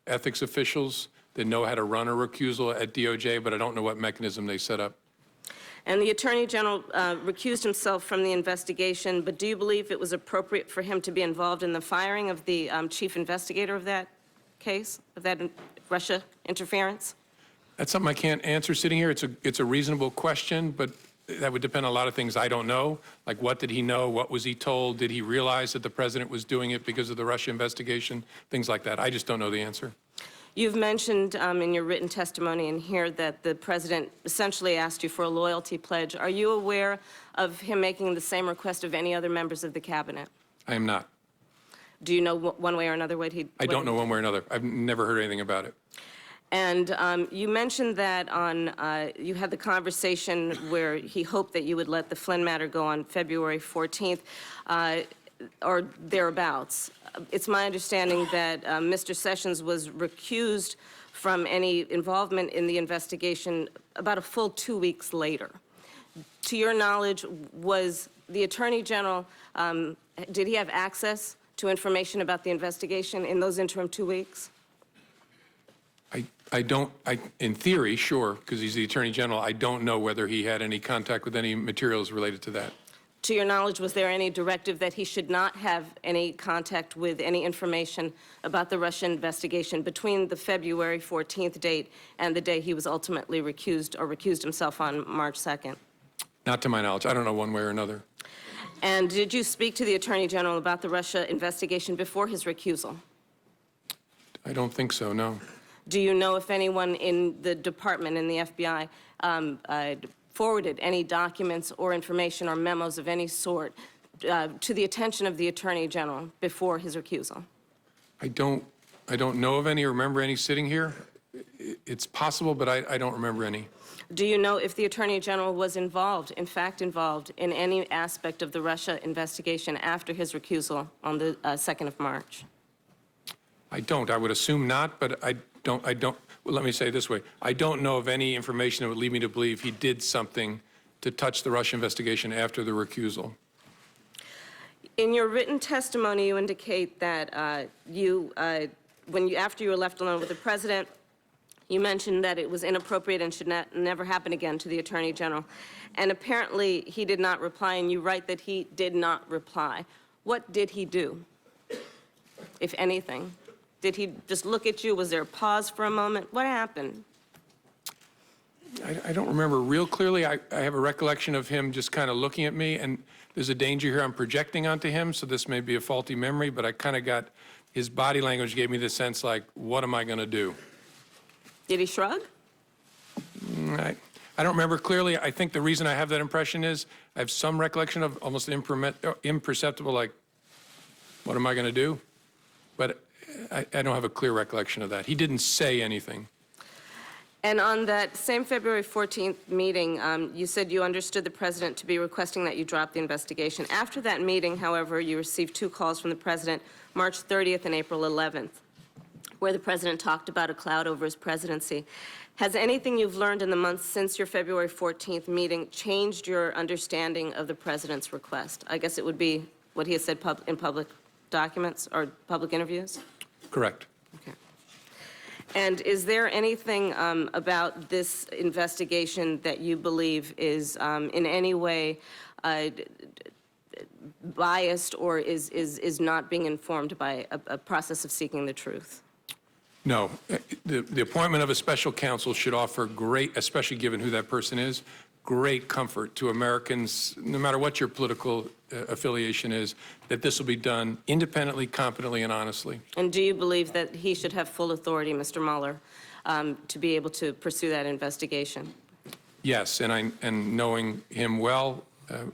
ethics officials that know how to run a recusal at DOJ, but I don't know what mechanism they set up. And the Attorney General recused himself from the investigation, but do you believe it was appropriate for him to be involved in the firing of the chief investigator of that case, of that Russia interference? That's something I can't answer sitting here. It's a reasonable question, but that would depend on a lot of things I don't know. Like, what did he know? What was he told? Did he realize that the president was doing it because of the Russia investigation? Things like that. I just don't know the answer. You've mentioned in your written testimony in here that the president essentially asked you for a loyalty pledge. Are you aware of him making the same request of any other members of the cabinet? I am not. Do you know one way or another what he... I don't know one way or another. I've never heard anything about it. And you mentioned that you had the conversation where he hoped that you would let the Flynn matter go on February 14th or thereabouts. It's my understanding that Mr. Sessions was recused from any involvement in the investigation about a full 2 weeks later. To your knowledge, was the Attorney General, did he have access to information about the investigation in those interim 2 weeks? In theory, sure, because he's the Attorney General. I don't know whether he had any contact with any materials related to that. To your knowledge, was there any directive that he should not have any contact with any information about the Russian investigation between the February 14th date and the day he was ultimately recused or recused himself on March 2nd? Not to my knowledge. I don't know one way or another. And did you speak to the Attorney General about the Russia investigation before his recusal? I don't think so, no. Do you know if anyone in the department, in the FBI, forwarded any documents or information or memos of any sort to the attention of the Attorney General before his recusal? I don't know of any or remember any sitting here. It's possible, but I don't remember any. Do you know if the Attorney General was involved, in fact involved, in any aspect of the Russia investigation after his recusal on the 2nd of March? I don't. I would assume not, but I don't. Well, let me say it this way. I don't know of any information that would lead me to believe he did something to touch the Russia investigation after the recusal. In your written testimony, you indicate that after you were left alone with the president, you mentioned that it was inappropriate and should never happen again to the Attorney General. And apparently he did not reply, and you write that he did not reply. What did he do, if anything? Did he just look at you? Was there a pause for a moment? What happened? I don't remember real clearly. I have a recollection of him just kind of looking at me, and there's a danger here I'm projecting onto him, so this may be a faulty memory, but I kind of got, his body language gave me the sense like, what am I going to do? Did he shrug? I don't remember clearly. I think the reason I have that impression is I have some recollection of almost an imperceptible, like, what am I going to do? But I don't have a clear recollection of that. He didn't say anything. And on that same February 14th meeting, you said you understood the president to be requesting that you drop the investigation. After that meeting, however, you received 2 calls from the president, March 30th and April 11th, where the president talked about a cloud over his presidency. Has anything you've learned in the months since your February 14th meeting changed your understanding of the president's request? I guess it would be what he has said in public documents or public interviews? Correct. Okay. And is there anything about this investigation that you believe is in any way biased or is not being informed by a process of seeking the truth? No. The appointment of a special counsel should offer great, especially given who that person is, great comfort to Americans, no matter what your political affiliation is, that this will be done independently, competently, and honestly. And do you believe that he should have full authority, Mr. Mueller, to be able to pursue that investigation? Yes, and knowing him well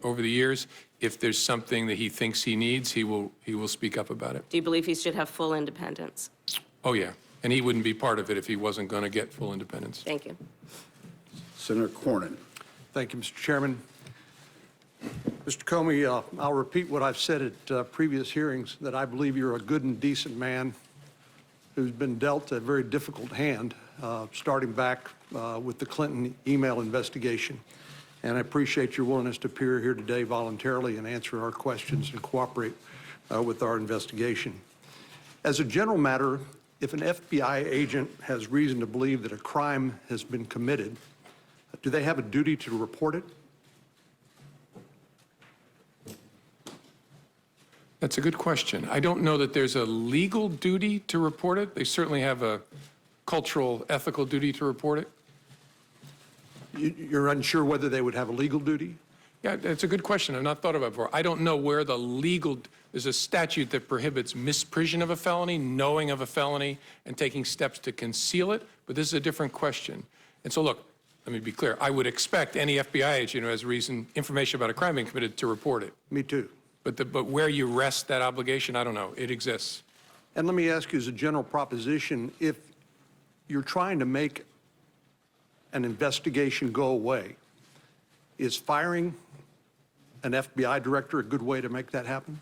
over the years, if there's something that he thinks he needs, he will speak up about it. Do you believe he should have full independence? Oh, yeah. And he wouldn't be part of it if he wasn't going to get full independence. Thank you. Senator Cornyn. Thank you, Mr. Chairman. Mr. Comey, I'll repeat what I've said at previous hearings, that I believe you're a good and decent man who's been dealt a very difficult hand, starting back with the Clinton email investigation. And I appreciate your willingness to appear here today voluntarily and answer our questions and cooperate with our investigation. As a general matter, if an FBI agent has reason to believe that a crime has been committed, do they have a duty to report it? That's a good question. I don't know that there's a legal duty to report it. They certainly have a cultural, ethical duty to report it. You're unsure whether they would have a legal duty? Yeah, it's a good question. I've not thought about it before. I don't know where the legal, there's a statute that prohibits misprision of a felony, knowing of a felony, and taking steps to conceal it, but this is a different question. And so look, let me be clear. I would expect any FBI agent who has information about a crime being committed to report it. Me too. But where you rest that obligation, I don't know. It exists. And let me ask you as a general proposition, if you're trying to make an investigation go away, is firing an FBI director a good way to make that happen?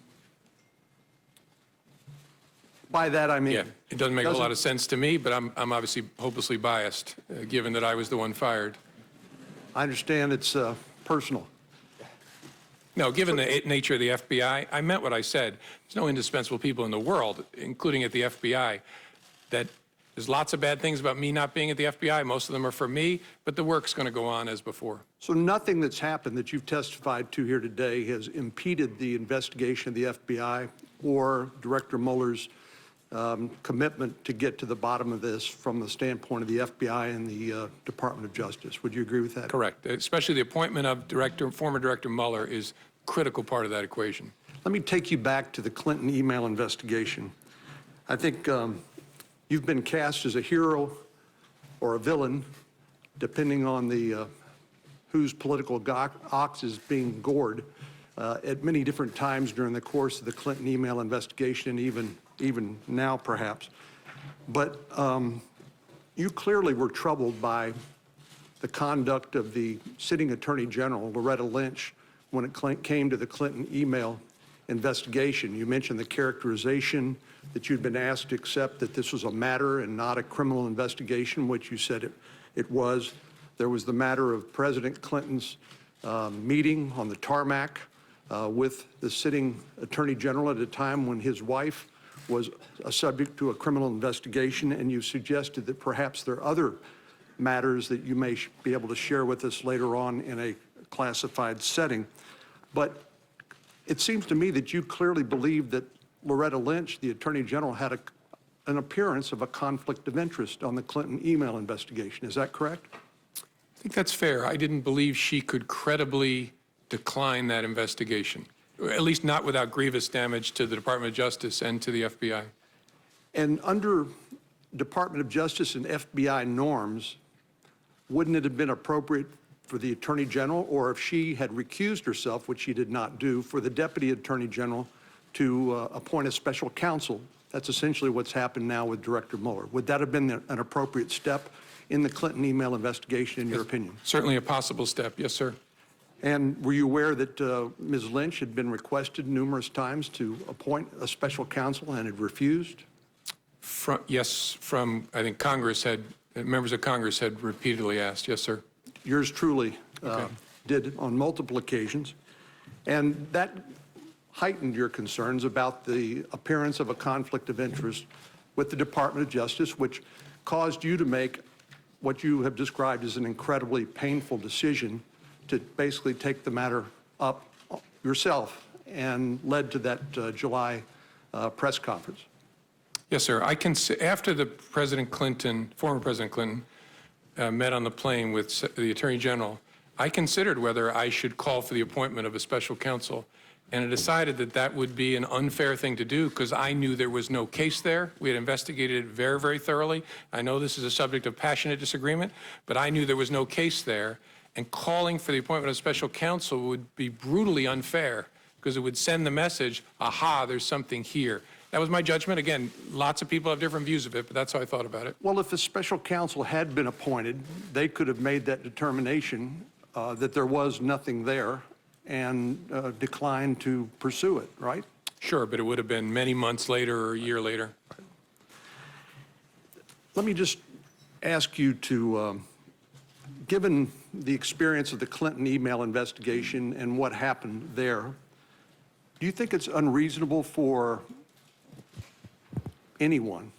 By that, I mean... Yeah, it doesn't make a lot of sense to me, but I'm obviously hopelessly biased, given that I was the one fired. I understand it's personal. No, given the nature of the FBI, I meant what I said. There's no indispensable people in the world, including at the FBI, that there's lots of bad things about me not being at the FBI. Most of them are for me, but the work's going to go on as before. So nothing that's happened that you've testified to here today has impeded the investigation of the FBI or Director Mueller's commitment to get to the bottom of this from the standpoint of the FBI and the Department of Justice. Would you agree with that? Correct. Especially the appointment of former Director Mueller is a critical part of that equation. Let me take you back to the Clinton email investigation. I think you've been cast as a hero or a villain, depending on the whose political ox is being gored at many different times during the course of the Clinton email investigation, even now perhaps. But you clearly were troubled by the conduct of the sitting Attorney General, Loretta Lynch, when it came to the Clinton email investigation. You mentioned the characterization that you'd been asked to accept that this was a matter and not a criminal investigation, which you said it was. There was the matter of President Clinton's meeting on the tarmac with the sitting Attorney General at a time when his wife was subject to a criminal investigation, and you suggested that perhaps there are other matters that you may be able to share with us later on in a classified setting. But it seems to me that you clearly believe that Loretta Lynch, the Attorney General, had an appearance of a conflict of interest on the Clinton email investigation. Is that correct? I think that's fair. I didn't believe she could credibly decline that investigation, at least not without grievous damage to the Department of Justice and to the FBI. And under Department of Justice and FBI norms, wouldn't it have been appropriate for the Attorney General, or if she had recused herself, which she did not do, for the Deputy Attorney General to appoint a special counsel? That's essentially what's happened now with Director Mueller. Would that have been an appropriate step in the Clinton email investigation, in your opinion? Certainly a possible step, yes, sir. And were you aware that Ms. Lynch had been requested numerous times to appoint a special counsel and had refused? Yes, I think members of Congress had repeatedly asked, yes, sir. Yours truly did on multiple occasions. And that heightened your concerns about the appearance of a conflict of interest with the Department of Justice, which caused you to make what you have described as an incredibly painful decision to basically take the matter up yourself, and led to that July press conference. Yes, sir. After the former President Clinton, met on the plane with the Attorney General, I considered whether I should call for the appointment of a special counsel, and I decided that that would be an unfair thing to do because I knew there was no case there. We had investigated it very, very thoroughly. I know this is a subject of passionate disagreement, but I knew there was no case there, and calling for the appointment of a special counsel would be brutally unfair because it would send the message, aha, there's something here. That was my judgment. Again, lots of people have different views of it, but that's how I thought about it. Well, if a special counsel had been appointed, they could have made that determination that there was nothing there and declined to pursue it, right? Sure, but it would have been many months later or a year later. Let me just ask you to, given the experience of the Clinton email investigation and what happened there, do you think it's unreasonable for anyone